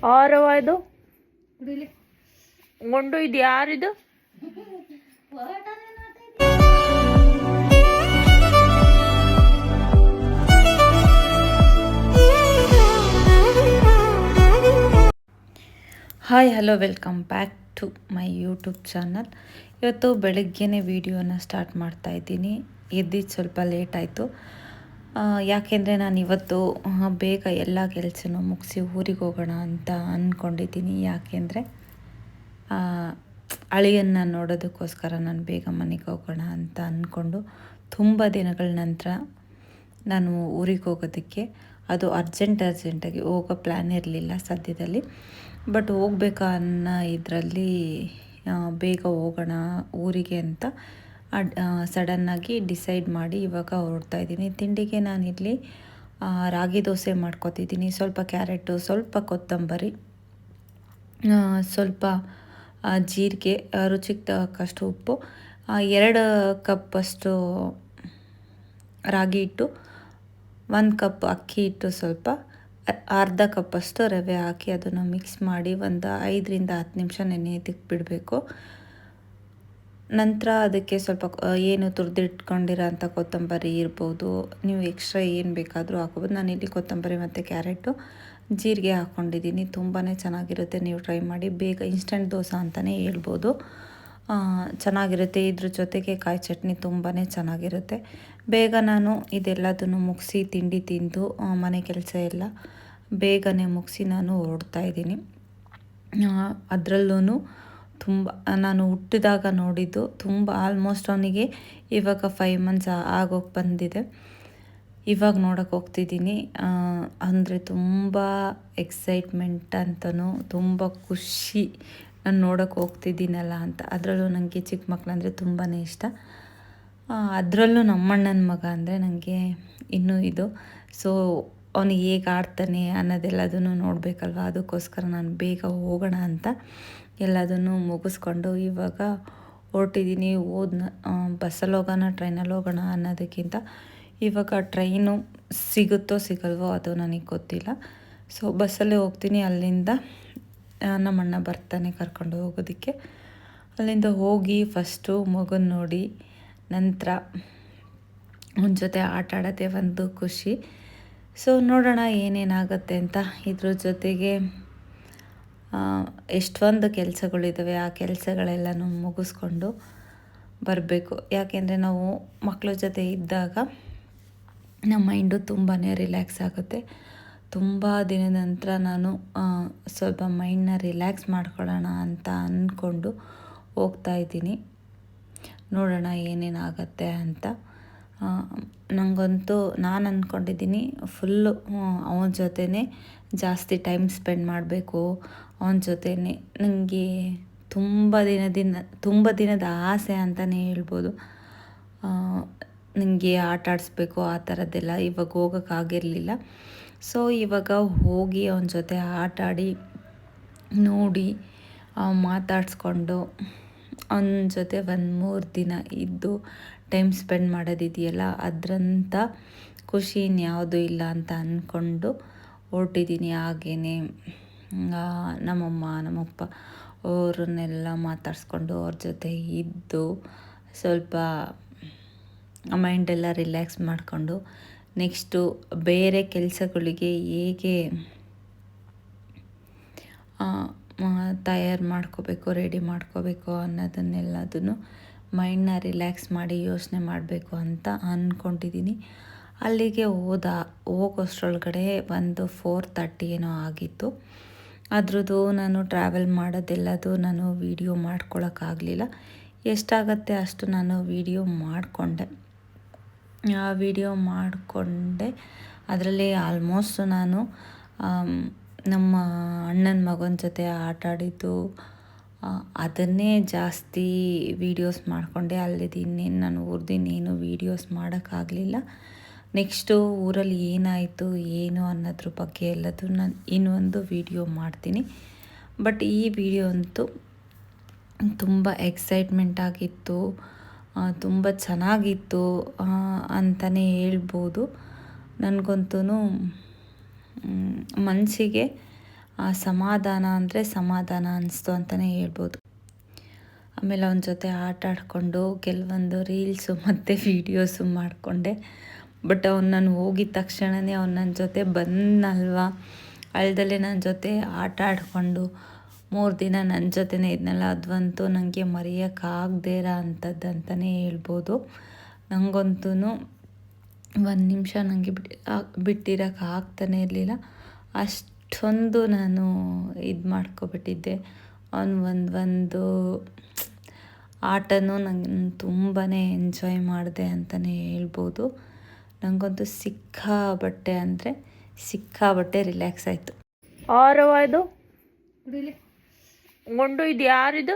ಆರವ ಇದು ಗುಂಡು ಇದು ಯಾರಿದು? Hi hello welcome back to my YouTube channel. ಇವತ್ತು ಬೆಳಗ್ಗೆನೇ ವಿಡಿಯೋನ ಸ್ಟಾರ್ಟ್ ಮಾಡ್ತಾ ಇದ್ದೀನಿ. ಎದ್ದಿದ್ದು ಸ್ವಲ್ಪ ಲೇಟ್ ಆಯಿತು. ಯಾಕೆಂದರೆ ನಾನು ಇವತ್ತು ಬೇಗ ಎಲ್ಲ ಕೆಲಸನೂ ಮುಗಿಸಿ ಊರಿಗೆ ಹೋಗೋಣ ಅಂತ ಅಂದ್ಕೊಂಡಿದ್ದೀನಿ. ಯಾಕೆಂದರೆ ಅಳಿಯನ್ನು ನೋಡೋದಕ್ಕೋಸ್ಕರ ನಾನು ಬೇಗ ಮನೆಗೆ ಹೋಗೋಣ ಅಂತ ಅಂದ್ಕೊಂಡು ತುಂಬ ದಿನಗಳ ನಂತರ ನಾನು ಊರಿಗೆ ಹೋಗೋದಕ್ಕೆ, ಅದು ಅರ್ಜೆಂಟಾಗಿ ಹೋಗೋ ಪ್ಲ್ಯಾನ್ ಇರಲಿಲ್ಲ ಸದ್ಯದಲ್ಲಿ. ಬಟ್ ಹೋಗ್ಬೇಕಾ ಅನ್ನೋ ಇದರಲ್ಲಿ ಬೇಗ ಹೋಗೋಣ ಊರಿಗೆ ಅಂತ ಸಡನ್ನಾಗಿ ಡಿಸೈಡ್ ಮಾಡಿ ಇವಾಗ ಹೊರಡ್ತಾ ಇದ್ದೀನಿ. ತಿಂಡಿಗೆ ನಾನಿಲ್ಲಿ ರಾಗಿ ದೋಸೆ ಮಾಡ್ಕೊತಿದ್ದೀನಿ. ಸ್ವಲ್ಪ ಕ್ಯಾರೆಟು, ಸ್ವಲ್ಪ ಕೊತ್ತಂಬರಿ, ಸ್ವಲ್ಪ ಜೀರಿಗೆ, ರುಚಿಗೆ ತಕ್ಕಷ್ಟು ಉಪ್ಪು, 2 ಕಪ್ಪಷ್ಟು ರಾಗಿ ಹಿಟ್ಟು, 1 ಕಪ್ ಅಕ್ಕಿ ಹಿಟ್ಟು, ಸ್ವಲ್ಪ ಅರ್ಧ ಕಪ್ಪಷ್ಟು ರವೆ ಹಾಕಿ ಅದನ್ನು ಮಿಕ್ಸ್ ಮಾಡಿ ಒಂದು 5ರಿಂದ 10 ನಿಮಿಷ ನೆನೆಯೋದಕ್ಕೆ ಬಿಡಬೇಕು. ನಂತರ ಅದಕ್ಕೆ ಸ್ವಲ್ಪ ಏನು ತುರಿದಿಟ್ಕೊಂಡಿರೋ ಅಂಥ ಕೊತ್ತಂಬರಿ ಇರ್ಬೋದು, ನೀವು ಎಕ್ಸ್ಟ್ರಾ ಏನು ಬೇಕಾದರೂ ಹಾಕೋಬೋದು. ನಾನಿಲ್ಲಿ ಕೊತ್ತಂಬರಿ ಮತ್ತು ಕ್ಯಾರೆಟು, ಜೀರಿಗೆ ಹಾಕ್ಕೊಂಡಿದ್ದೀನಿ. ತುಂಬಾ ಚೆನ್ನಾಗಿರುತ್ತೆ, ನೀವು ಟ್ರೈ ಮಾಡಿ. ಬೇಗ ಇನ್ಸ್ಟಂಟ್ ದೋಸೆ ಅಂತಲೇ ಹೇಳ್ಬೋದು. ಚೆನ್ನಾಗಿರುತ್ತೆ. ಇದ್ರ ಜೊತೆಗೆ ಕಾಯಿ ಚಟ್ನಿ ತುಂಬಾ ಚೆನ್ನಾಗಿರುತ್ತೆ. ಬೇಗ ನಾನು ಇದೆಲ್ಲದನ್ನು ಮುಗಿಸಿ ತಿಂಡಿ ತಿಂದು ಮನೆ ಕೆಲಸ ಎಲ್ಲ ಬೇಗನೆ ಮುಗಿಸಿ ನಾನು ಹೊರಡ್ತಾ ಇದ್ದೀನಿ. ಅದರಲ್ಲೂ ತುಂಬ ನಾನು ಹುಟ್ಟಿದಾಗ ನೋಡಿದ್ದು ತುಂಬ ಆಲ್ಮೋಸ್ಟ್ ಅವನಿಗೆ ಇವಾಗ 5 ಮಂತ್ಸ್ ಆಗೋಕ್ಕೆ ಬಂದಿದೆ. ಇವಾಗ ನೋಡೋಕೆ ಹೋಗ್ತಿದ್ದೀನಿ. ಅಂದರೆ ತುಂಬ ಎಕ್ಸೈಟ್ಮೆಂಟ್ ಅಂತಲೂ ತುಂಬ ಖುಷಿ, ನಾನು ನೋಡೋಕೆ ಹೋಗ್ತಿದ್ದೀನಲ್ಲ ಅಂತ. ಅದರಲ್ಲೂ ನನಗೆ ಚಿಕ್ಕ ಮಕ್ಕಳಂದರೆ ತುಂಬಾ ಇಷ್ಟ. ಅದರಲ್ಲೂ ನಮ್ಮಣ್ಣನ ಮಗ ಅಂದರೆ ನನಗೆ ಇನ್ನೂ ಇದು. ಸೊ ಅವನಿಗೆ ಹೇಗೆ ಆಡ್ತಾನೆ ಅನ್ನೋದೆಲ್ಲದನ್ನು ನೋಡಬೇಕಲ್ವ. ಅದಕ್ಕೋಸ್ಕರ ನಾನು ಬೇಗ ಹೋಗೋಣ ಅಂತ ಎಲ್ಲದನ್ನು ಮುಗಿಸ್ಕೊಂಡು ಇವಾಗ ಹೊರಟಿದ್ದೀನಿ. ಬಸ್ಸಲ್ಲಿ ಹೋಗೋಣ ಟ್ರೈನಲ್ಲಿ ಹೋಗೋಣ ಅನ್ನೋದಕ್ಕಿಂತ ಇವಾಗ ಟ್ರೈನು ಸಿಗುತ್ತೋ ಸಿಗಲ್ವೋ ಅದು ನನಗೆ ಗೊತ್ತಿಲ್ಲ. ಸೊ ಬಸ್ಸಲ್ಲೇ ಹೋಗ್ತೀನಿ. ಅಲ್ಲಿಂದ ನಮ್ಮಣ್ಣ ಬರ್ತಾನೆ ಕರ್ಕೊಂಡು ಹೋಗೋದಕ್ಕೆ. ಅಲ್ಲಿಂದ ಹೋಗಿ ಫಸ್ಟು ಮಗನ ನೋಡಿ, ನಂತರ ಅವನ ಜೊತೆ ಆಟ ಆಡೋದೇ ಒಂದು ಖುಷಿ. ಸೊ ನೋಡೋಣ ಏನೇನಾಗುತ್ತೆ ಅಂತ. ಇದ್ರ ಜೊತೆಗೆ ಎಷ್ಟೊಂದು ಕೆಲಸಗಳಿದ್ದಾವೆ, ಆ ಕೆಲಸಗಳೆಲ್ಲನೂ ಮುಗಿಸ್ಕೊಂಡು ಬರಬೇಕು. ಯಾಕೆಂದರೆ ನಾವು ಮಕ್ಕಳ ಜೊತೆ ಇದ್ದಾಗ ನಮ್ಮ ಮೈಂಡು ತುಂಬಾ ರಿಲ್ಯಾಕ್ಸ್ ಆಗುತ್ತೆ. ತುಂಬ ದಿನದ ನಂತರ ನಾನು ಸ್ವಲ್ಪ ಮೈಂಡನ್ನ ರಿಲ್ಯಾಕ್ಸ್ ಮಾಡ್ಕೊಳ್ಳೋಣ ಅಂತ ಅಂದ್ಕೊಂಡು ಹೋಗ್ತಾಯಿದ್ದೀನಿ. ನೋಡೋಣ ಏನೇನಾಗತ್ತೆ ಅಂತ. ನನಗಂತೂ ನಾನು ಅಂದ್ಕೊಂಡಿದ್ದೀನಿ ಫುಲ್ಲು ಅವನ ಜೊತೆನೇ ಜಾಸ್ತಿ ಟೈಮ್ ಸ್ಪೆಂಡ್ ಮಾಡಬೇಕು. ಅವನ ಜೊತೆನೇ ನನಗೆ ತುಂಬ ದಿನದ ಆಸೆ ಅಂತಲೇ ಹೇಳ್ಬೋದು. ನನಗೆ ಆಟ ಆಡಿಸ್ಬೇಕು ಆ ಥರದ್ದೆಲ್ಲ. ಇವಾಗ ಹೋಗೋಕ್ಕಾಗಿರಲಿಲ್ಲ. ಸೊ ಇವಾಗ ಹೋಗಿ ಅವನ ಜೊತೆ ಆಟ ಆಡಿ ನೋಡಿ ಮಾತಾಡಿಸ್ಕೊಂಡು ಅವನ ಜೊತೆ 1-3 ದಿನ ಇದ್ದು ಟೈಮ್ ಸ್ಪೆಂಡ್ ಮಾಡೋದಿದೆಯಲ್ಲ, ಅದರಂಥ ಖುಷಿ ಇನ್ಯಾವುದೂ ಇಲ್ಲ ಅಂತ ಅಂದ್ಕೊಂಡು ಹೊರಟಿದ್ದೀನಿ. ಹಾಗೆಯೇ ನಮ್ಮಮ್ಮ ನಮ್ಮಪ್ಪ ಅವ್ರನ್ನೆಲ್ಲ ಮಾತಾಡಿಸ್ಕೊಂಡು ಅವ್ರ ಜೊತೆ ಇದ್ದು ಸ್ವಲ್ಪ ಮೈಂಡೆಲ್ಲ ರಿಲ್ಯಾಕ್ಸ್ ಮಾಡಿಕೊಂಡು ನೆಕ್ಸ್ಟು ಬೇರೆ ಕೆಲಸಗಳಿಗೆ ಹೇಗೆ ತಯಾರು ಮಾಡ್ಕೋಬೇಕು, ರೆಡಿ ಮಾಡ್ಕೋಬೇಕು ಅನ್ನೋದನ್ನೆಲ್ಲದನ್ನು ಮೈಂಡನ್ನ ರಿಲ್ಯಾಕ್ಸ್ ಮಾಡಿ ಯೋಚನೆ ಮಾಡಬೇಕು ಅಂತ ಅಂದ್ಕೊಂಡಿದ್ದೀನಿ. ಅಲ್ಲಿಗೆ ಹೋಗೋಷ್ಟರೊಳಗಡೆ ಒಂದು 4:30 ಏನೋ ಆಗಿತ್ತು. ಅದ್ರದ್ದು ನಾನು ಟ್ರಾವೆಲ್ ಮಾಡೋದೆಲ್ಲದು ನಾನು ವೀಡಿಯೋ ಮಾಡ್ಕೊಳಕ್ಕಾಗಲಿಲ್ಲ. ಎಷ್ಟಾಗತ್ತೆ ಅಷ್ಟು ನಾನು ವೀಡಿಯೋ ಮಾಡಿಕೊಂಡೆ. ಅದರಲ್ಲಿ ಆಲ್ಮೋಸ್ಟ್ ನಾನು ನಮ್ಮ ಅಣ್ಣನ ಮಗನ ಜೊತೆ ಆಟ ಆಡಿದ್ದು ಅದನ್ನೇ ಜಾಸ್ತಿ ವೀಡಿಯೋಸ್ ಮಾಡಿಕೊಂಡೆ. ಅಲ್ಲಿದ್ದು ಇನ್ನೇನು ನಾನು ಊರ್ದಿನ್ನೇನು ವೀಡಿಯೋಸ್ ಮಾಡೋಕ್ಕಾಗಲಿಲ್ಲ. ನೆಕ್ಸ್ಟು ಊರಲ್ಲಿ ಏನಾಯಿತು ಏನು ಅನ್ನೋದ್ರ ಬಗ್ಗೆ ಎಲ್ಲದು ನಾನು ಇನ್ನೊಂದು ವೀಡಿಯೋ ಮಾಡ್ತೀನಿ. ಬಟ್ ಈ ವಿಡಿಯೋ ಅಂತೂ ತುಂಬ ಎಕ್ಸೈಟ್ಮೆಂಟ್ ಆಗಿತ್ತು, ತುಂಬ ಚೆನ್ನಾಗಿತ್ತು ಅಂತಲೇ ಹೇಳ್ಬೋದು. ನನಗಂತೂ ಮನಸ್ಸಿಗೆ ಸಮಾಧಾನ ಅಂದರೆ ಸಮಾಧಾನ ಅನ್ನಿಸ್ತು ಅಂತಲೇ ಹೇಳ್ಬೋದು. ಆಮೇಲೆ ಅವನ ಜೊತೆ ಆಟ ಆಡಿಕೊಂಡು ಕೆಲವೊಂದು ರೀಲ್ಸು ಮತ್ತು ವೀಡಿಯೋಸು ಮಾಡಿಕೊಂಡೆ. ಬಟ್ ಅವ್ನು ನಾನು ಹೋಗಿದ ತಕ್ಷಣವೇ ಅವ್ನು ನನ್ನ ಜೊತೆ ಬಂದನಲ್ವ, ಅಳ್ದಲ್ಲೇ ನನ್ನ ಜೊತೆ ಆಟ ಆಡಿಕೊಂಡು 3 ದಿನ ನನ್ನ ಜೊತೆನೇ ಇದ್ನಲ್ಲ, ಅದಂತೂ ನನಗೆ ಮರೆಯೋಕ್ಕಾಗದೇ ಇರೋ ಅಂಥದ್ದು ಅಂತಲೇ ಹೇಳ್ಬೋದು. ನನಗಂತೂ 1 ನಿಮಿಷ ನನಗೆ ಬಿಟ್ಟಿರೋಕೆ ಆಗ್ತಾನೇ ಇರಲಿಲ್ಲ. ಅಷ್ಟೊಂದು ನಾನು ಇದು ಮಾಡ್ಕೊಬಿಟ್ಟಿದ್ದೆ. ಒಂದು ಆಟನೂ ನಂಗೆ ತುಂಬಾ ಎಂಜಾಯ್ ಮಾಡಿದೆ ಅಂತಲೇ ಹೇಳ್ಬೋದು. ನನಗಂತೂ ಸಿಕ್ಕಾಬಟ್ಟೆ ರಿಲ್ಯಾಕ್ಸ್ ಆಯಿತು. ಆರವ ಇದು ಗೊಂಡು ಇದು ಯಾರಿದು?